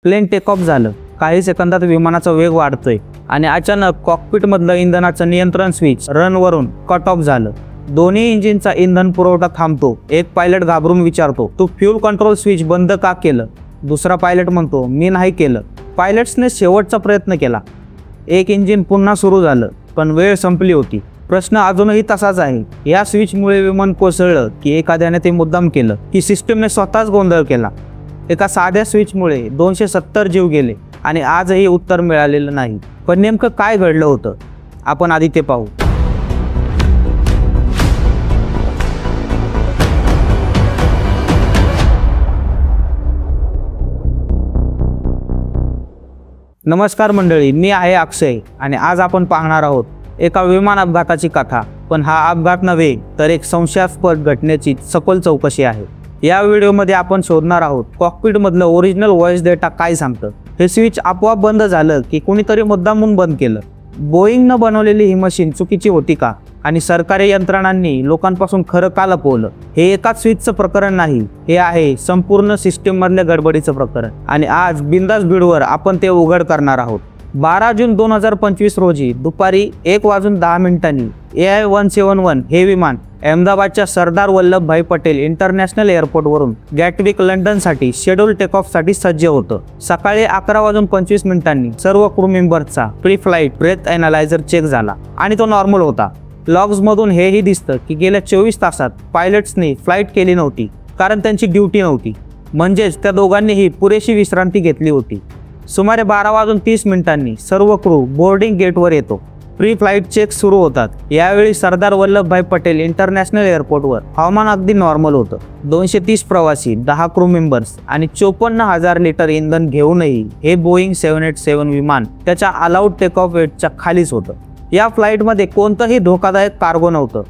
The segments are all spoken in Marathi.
प्लेन टेक ऑफ झालं। काही सेकंदात विमानाचा वेग वाढतोय आणि अचानक कॉकपिटमधलं इंधनाचं नियंत्रण स्विच रनवरून कट ऑफ झालं। दोन्ही इंजिनचा इंधन पुरवठा थांबतो। एक पायलट घाबरून विचारतो, तू फ्यूल कंट्रोल स्विच बंद का केलं? दुसरा पायलट म्हणतो, मी नाही केलं। पायलट्सने शेवटचा प्रयत्न केला। एक इंजिन पुन्हा सुरू झालं, पण वेळ संपली होती। प्रश्न अजूनही तसाच आहे, या स्विचमुळे विमान कोसळलं की एखाद्याने ते मुद्दाम केलं की सिस्टीमने स्वतःच गोंधळ केला? एका साध्या स्विचमुळे 270 जीव गेले आणि आजही उत्तर मिळालेलं नाही। पण नेमकं काय घडलं होतं आपण आधी ते पाहू। नमस्कार मंडळी, मी आहे अक्षय आणि आज आपण पाहणार आहोत एका विमान अपघाताची कथा। पण हा अपघात नव्हे तर एक संशयास्पद घटनेची सखोल चौकशी आहे। या व्हिडिओमध्ये आपण शोधणार आहोत कॉकपिटमधलं ओरिजिनल व्हॉइस डेटा काय सांगतं। हे स्विच आपोआप बंद झालं की कोणीतरी मुद्दामून बंद केलं? बोईंगनं बनवलेली ही मशीन चुकीची होती का? आणि सरकारी यंत्रणांनी लोकांपासून खरं का लपवलं? हे एकाच स्विचचं प्रकरण नाही, हे आहे संपूर्ण सिस्टीममधल्या गडबडीचं प्रकरण। आणि आज बिंदास बीडवर आपण ते उघड करणार आहोत। 12 जून 2025 रोजी दुपारी 1:10 AI-171 हे विमान अहमदाबादच्या सरदार वल्लभभाई पटेल इंटरनॅशनल एअरपोर्टवरून गॅटविक लंडनसाठी शेड्यूल टेक ऑफसाठी सज्ज होतं। सकाळी 11:25 सर्व क्रू मेंबर्सचा pre flight breath analyser check झाला आणि तो नॉर्मल होता। लॉग्समधून हेही दिसतं की गेल्या 24 तासात पायलट्सनी फ्लाईट केली नव्हती, कारण त्यांची ड्युटी नव्हती। म्हणजेच त्या दोघांनीही पुरेशी विश्रांती घेतली होती। सुमारे 12:30 सर्व क्रू बोर्डिंग गेटवर येतो। प्री फ्लाईट चेक सुरू होतात। यावेळी सरदार वल्लभभाई पटेल इंटरनॅशनल एअरपोर्टवर हवामान अगदी नॉर्मल होतं। 230 प्रवासी, 10 क्रू मेंबर्स आणि 54,000 लिटर इंधन घेऊनही हे बोईंग 787 विमान त्याच्या अलाउड टेक ऑफ वेटच्या खालीच होतं। या फ्लाईटमध्ये कोणतंही धोकादायक कार्गो नव्हतं।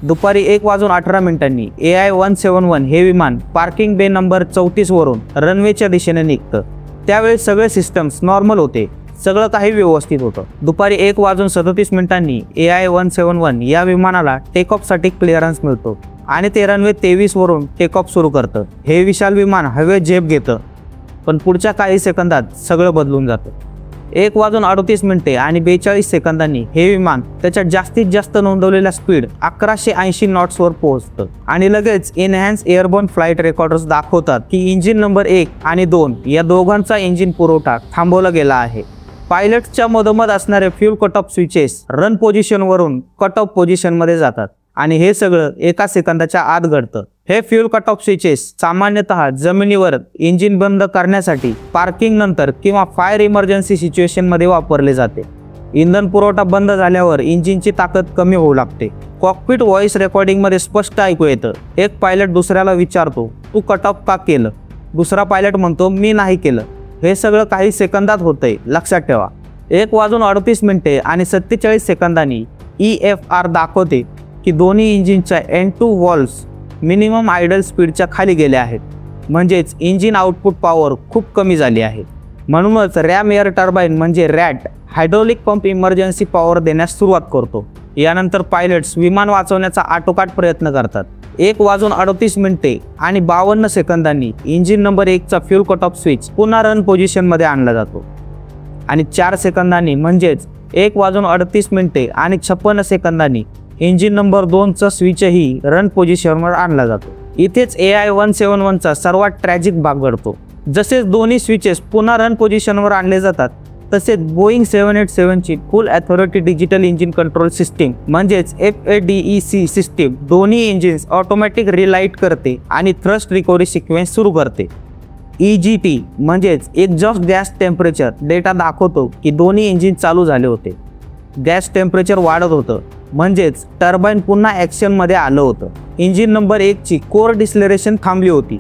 दुपारी 1:18 AI-171 हे विमान पार्किंग बे नंबर 34 वरून रनवेच्या दिशेने निघतं। त्यावेळी सगळे सिस्टम्स नॉर्मल होते, सगळं काही व्यवस्थित होतं। दुपारी 1:37 AI-171 या विमानाला टेक ऑफसाठी क्लिअरन्स मिळतो आणि ते रनवे 23 वरून टेक ऑफ सुरू करतं। हे विशाल विमान हवेत झेप घेतं, पण पुढच्या काही सेकंदात सगळं बदलून जातं। 1:38 आणि 42 हे विमान त्याच्या जास्तीत जास्त नोंदवलेल्या स्पीड 1180 नॉट्सवर पोहोचतं आणि लगेच एनहॅन्स एअरबोर्न फ्लाईट रेकॉर्डर्स दाखवतात की इंजिन नंबर 1 आणि 2 या दोघांचा इंजिन पुरवठा थांबवला गेला आहे। पायलट्सच्या मधोमध असणारे fuel cut off switches run पोझिशनवरून कट ऑफ पोझिशनमध्ये जातात आणि हे सगळं एका सेकंदाच्या आत घडतं। हे फ्यूल कट ऑफ स्विचेस सामान्यतः जमिनीवर इंजिन बंद करण्यासाठी, पार्किंग नंतर किंवा फायर इमर्जन्सी सिच्युएशनमध्ये वापरले जाते। इंधन पुरवठा बंद झाल्यावर इंजिनची ताकद कमी होऊ लागते। कॉकपिट व्हॉइस रेकॉर्डिंगमध्ये स्पष्ट ऐकू येतं। एक पायलट दुसऱ्याला विचारतो, तू कट ऑफ का केलं? दुसरा पायलट म्हणतो, मी नाही केलं। हे सगळं काही सेकंदात होतंय, लक्षात ठेवा। 1:38 आणि 47 EFR दाखवते की दोन्ही इंजिनच्या N2 व्हॉल्व्स मिनिमम आयडल स्पीडच्या खाली गेल्या आहेत। म्हणजेच इंजिन आउटपुट पॉवर खूप कमी झाली आहे। म्हणूनच रॅम एअर टर्बाईन म्हणजे RAT hydraulic pump emergency power देण्यास सुरुवात करतो। यानंतर पायलट्स विमान वाचवण्याचा आटोकाट प्रयत्न करतात। 1:38 आणि 52 इंजिन नंबर 1चा फ्यूल कट ऑफ स्विच पुन्हा रन पोझिशनमध्ये आणला जातो आणि 4 सेकंदांनी म्हणजेच 1:38 आणि 56 इंजिन नंबर 2चा स्विचही रन पोझिशनवर आणला जातो। इथेच AI-171चा सर्वात ट्रॅजिक भाग घडतो। जसेच दोन्ही स्विचेस पुन्हा रन पोझिशनवर आणले जातात, तसेच बोईंग 787ची full authority digital engine control system म्हणजेच FADEC सिस्टीम दोन्ही इंजिन्स ऑटोमॅटिक रिलाइट करते आणि थ्रस्ट रिकव्हरी सिक्वेन्स सुरू करते। EGT म्हणजेच एक्झॉस्ट गॅस टेम्परेचर डेटा दाखवतो की दोन्ही इंजिन चालू झाले होते। गॅस टेम्परेचर वाढत होतं, म्हणजेच टर्बाईन पुन्हा ॲक्शनमध्ये आलं होतं। इंजिन नंबर 1ची कोर डिस्लेरेशन थांबली होती,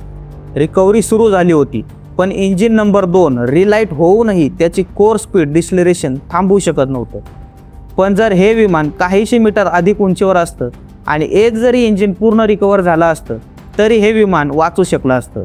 रिकव्हरी सुरू झाली होती, पण इंजिन नंबर 2 रिलाइट होऊनही त्याची कोर स्पीड डिस्लेरेशन थांबवू शकत नव्हतं। पण जर हे विमान काहीशे मीटर अधिक उंचीवर असतं आणि एक जरी इंजिन पूर्ण रिकव्हर झालं असतं तरी हे विमान वाचू शकलं असतं।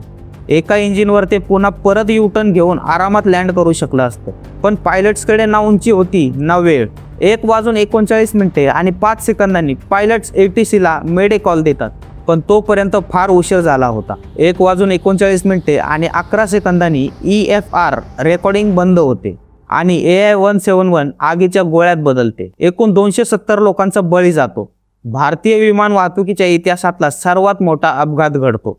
एका इंजिनवर ते पुन्हा परत U-टर्न घेऊन आरामात लँड करू शकलं असतं। पण पायलट्सकडे ना उंची होती ना वेळ। 1:39 आणि 5 सेकंदांनी पायलट्स ATCला मेडे कॉल देतात पण तोपर्यंत फार उशीर झाला होता. 1:39 आणि 11 सेकंदांनी EFR रेकॉर्डिंग बंद होते आणि AI-171 आगीच्या गोळ्यात बदलते. एकूण 270 लोकांचा बळी जातो. भारतीय विमान वाहतुकीच्या इतिहासातला सर्वात मोठा अपघात घडतो.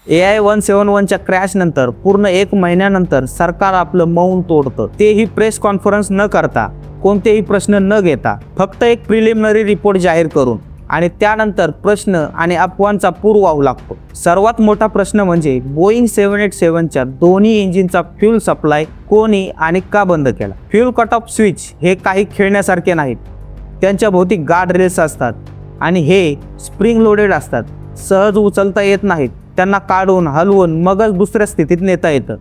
AI-171च्या क्रॅश नंतर पूर्ण 1 महिन्यानंतर सरकार आपलं मौन तोडतं. तेही प्रेस कॉन्फरन्स न करता, कोणतेही प्रश्न न घेता, फक्त एक प्रिलिमिनरी रिपोर्ट जाहीर करून, आणि त्यानंतर प्रश्न आणि अफवांचा पूर वाहू लागतो. सर्वात मोठा प्रश्न म्हणजे बोईंग 787च्या दोन्ही इंजिनचा फ्यूल सप्लाय कोणी आणि का बंद केला. फ्यूल कट ऑफ स्विच हे काही खेळण्यासारखे नाहीत. त्यांच्या भोवती गार्ड रेल्स असतात आणि हे स्प्रिंग लोडेड असतात. सहज उचलता येत नाहीत. त्यांना काढून हलवून मगच दुसऱ्या स्थितीत नेता येतं.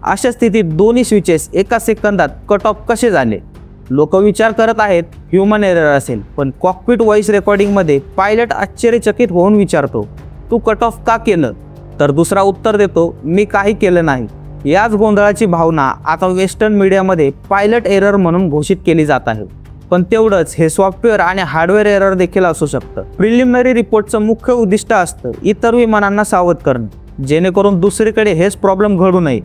अशा स्थितीत दोन्ही स्विचेस एका सेकंदात कट ऑफ कसे झाले. लोक विचार करत आहेत ह्युमन एरर असेल, पण कॉकपिट व्हॉइस रेकॉर्डिंगमध्ये पायलट आश्चर्यचकित होऊन विचारतो, तू कट ऑफ का केलं. तर दुसरा उत्तर देतो, मी काही केलं नाही. याच गोंधळाची भावना आता वेस्टर्न मीडियामध्ये पायलट एरर म्हणून घोषित केली जात आहे. पण तेवढंच हे सॉफ्टवेअर आणि हार्डवेअर एरर देखील असू शकतं. प्रिलिमिनरी रिपोर्टचं मुख्य उद्दिष्ट असतं इतर विमानांना सावध करणं, जेणेकरून दुसरीकडे हेच प्रॉब्लेम घडू नये.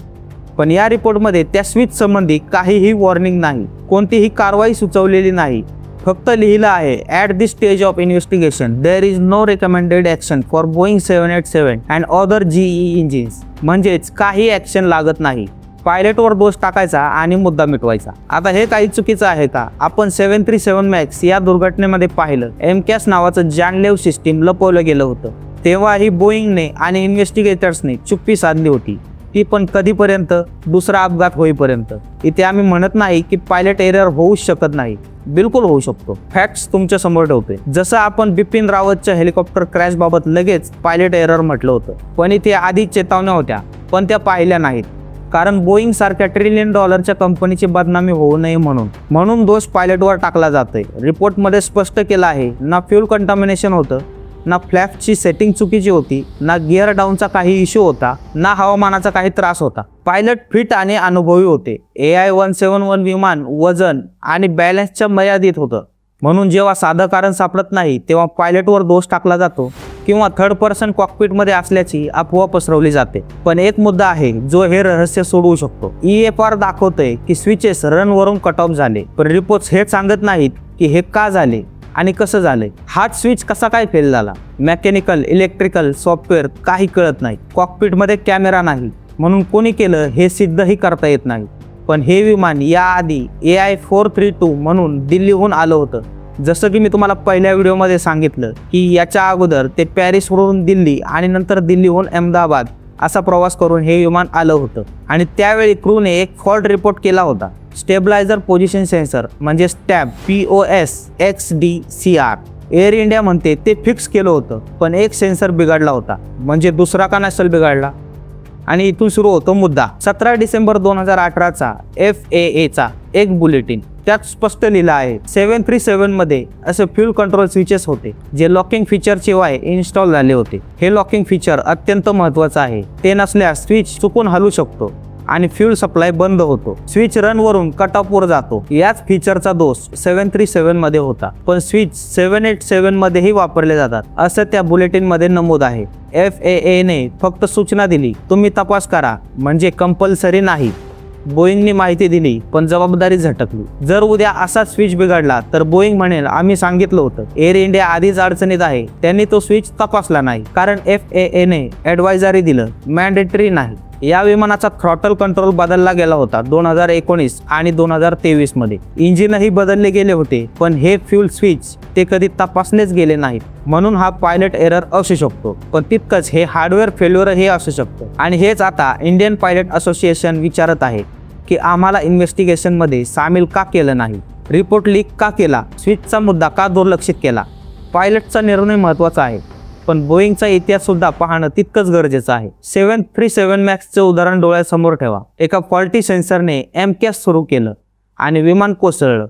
पण या रिपोर्टमध्ये त्या स्विच संबंधी काहीही वॉर्निंग नाही, कोणतीही कारवाई सुचवलेली नाही. फक्त लिहिलं आहे, at this stage of investigation there is no recommended action for Boeing 787 and other GE engines. म्हणजेच काही ॲक्शन लागत नाही. पायलटवर दोष टाकायचा आणि मुद्दा मिटवायचा. आता हे काही चुकीचं आहे का. आपण 737 MAX या दुर्घटनेमध्ये पाहिलं, MCAS नावाचं जानलेव सिस्टीम लपवलं गेलं होतं. तेव्हाही बोईंगने आणि इन्व्हेस्टिगेटर्सने चुप्पी साधली होती. ती पण कधीपर्यंत, दुसरा अपघात होईपर्यंत. इथे आम्ही म्हणत नाही की पायलट एरर होऊच शकत नाही, बिलकुल होऊ शकतो. फॅक्ट्स तुमच्या समोर ठेवतोय. जसं आपण बिपिन रावतच्या हेलिकॉप्टर क्रॅश बाबत लगेच पायलट एरर म्हटलं होतं, पण इथे आधी चेतावण्या होत्या, पण त्या पाहिल्या नाहीत. कारण बोईंग सारख्या $1 ट्रिलियन कंपनीची बदनामी होऊ नये म्हणून दोष पायलटवर टाकला जातोय. रिपोर्टमध्ये स्पष्ट केलं आहे, ना फ्यूल कंटामिनेशन होतं, ना फ्लॅपची सेटिंग चुकीची होती, ना गिअर डाऊनचा काही इश्यू होता, ना हवामानाचा काही त्रास होता. पायलट फिट आणि अनुभवी होते. AI-171 विमान वजन आणि बॅलन्सच्या मर्यादित होतं. म्हणून जेव्हा साधं कारण सापडत नाही तेव्हा पायलटवर दोष टाकला जातो किंवा थर्ड पर्सन कॉकपिटमध्ये असल्याची अफवा पसरवली जाते. पण एक मुद्दा आहे जो हे रहस्य सोडवू शकतो. EFR दाखवतंय की स्विचेस रनवरून कट ऑफ झाले, पण रिपोर्ट्स हे सांगत नाहीत की हे का झाले आणि कसं झालंय. हाच स्विच कसा काय फेल झाला. मेकॅनिकल, इलेक्ट्रिकल, सॉफ्टवेअर काही कळत नाही. कॉकपिटमध्ये कॅमेरा नाही म्हणून कोणी केलं हे सिद्धही करता येत नाही. पण हे विमान याआधी AI-432 म्हणून दिल्लीहून आलं होतं. जसं की मी तुम्हाला पहिल्या व्हिडिओमध्ये सांगितलं की याच्या अगोदर ते पॅरिसवरून दिल्ली आणि नंतर दिल्लीहून अहमदाबाद असा प्रवास करून हे विमान आलं होतं. आणि त्यावेळी क्रूने एक फॉल्ट रिपोर्ट केला होता. स्टेबलायझर पोझिशन सेन्सर म्हणजे स्टॅब POSXDCR. एअर इंडिया म्हणते ते फिक्स केलं होतं, पण एक सेन्सर बिघडला होता. म्हणजे दुसरा का नसेल बिघडला. आणि इथून सुरू होतो मुद्दा. 17 डिसेंबर 2018चा FAAचा एक बुलेटिन. त्यात स्पष्ट लिहिलं आहे 737 मध्ये असे फ्यूल कंट्रोल स्विचेस होते जे लॉकिंग फीचर शिवाय इन्स्टॉल झाले होते. हे लॉकिंग फीचर अत्यंत महत्त्वाचं आहे. ते नसल्यास स्विच चुकून हलू शकतो आणि फ्यूल सप्लाय बंद होतो. स्विच रनवरून कट ऑफवर जातो. याच फीचरचा दोष 737 मध्ये होता, पण स्विच 787 मध्येही वापरले जातात असं त्या बुलेटिनमध्ये नमूद आहे. FAAने फक्त सूचना दिली, तुम्ही तपास करा, म्हणजे कंपल्सरी नाही. बोईंगने माहिती दिली पण जबाबदारी झटकली. जर उद्या असा स्विच बिघडला तर बोईंग म्हणेल आम्ही सांगितलं होतं. एअर इंडिया आधीच अडचणीत आहे, त्यांनी तो स्विच तपासला नाही. कारण FAAने ॲडवायझरी दिलं, मॅन्डेटरी नाही. या विमानाचा थ्रॉटल कंट्रोल बदलला गेला होता 2019 आणि 2023 मध्ये. इंजिनही बदलले गेले होते, पण हे फ्यूल स्विच ते कधी तपासलेच गेले नाहीत. म्हणून हा पायलट एरर असू शकतो, पण तितकंच हे हार्डवेअर फेल्युअर हे असू शकतं. आणि हेच आता इंडियन पायलट असोसिएशन विचारत आहे की आम्हाला इन्व्हेस्टिगेशनमध्ये सामील का केलं नाही. रिपोर्ट लीक का केला. स्विचचा मुद्दा का दुर्लक्षित केला. पायलटचा निर्णय महत्त्वाचा आहे, पण बोईंगचा इतिहास सुद्धा पाहणं तितकंच गरजेचं आहे. 737 MAXचे उदाहरण डोळ्यासमोर ठेवा. एका फॉल्टी सेन्सरने MCAS सुरू केलं आणि विमान कोसळलं.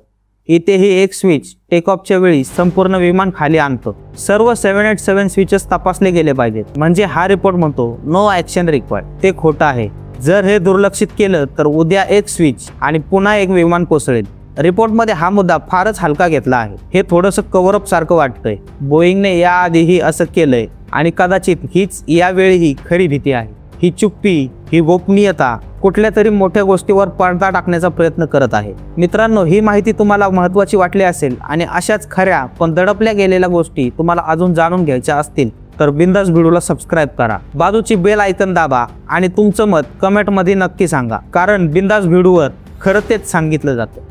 इथेही एक स्विच टेकऑफच्या वेळी संपूर्ण विमान खाली आणतं. सर्व 787 स्विचेस तपासले गेले पाहिजेत. म्हणजे हा रिपोर्ट म्हणतो नो ॲक्शन रिक्वायर्ड. ते खोटं आहे. जर हे दुर्लक्षित केलं तर उद्या एक स्विच आणि पुन्हा एक विमान कोसळेल. रिपोर्टमध्ये हा मुद्दा फारच हलका घेतला आहे. हे थोडंसं कव्हरअप सारखं वाटतंय. बोईंगने याआधीही असं केलंय. आणि कदाचित हीच यावेळीही खरी भीती आहे. ही चुप्पी, ही गोपनीयता कुठल्या तरी मोठ्या गोष्टीवर पडदा टाकण्याचा प्रयत्न करत आहे. मित्रांनो, ही माहिती तुम्हाला महत्त्वाची वाटली असेल आणि अशाच खऱ्या पण दडपल्या गेलेल्या गोष्टी तुम्हाला अजून जाणून घ्यायच्या असतील तर बिंदास व्हिडिओला सबस्क्राईब करा, बाजूची बेल आयकन दाबा आणि तुमचं मत कमेंटमध्ये नक्की सांगा, कारण बिंदास व्हिडिओवर खरं तेच सांगितलं जातं.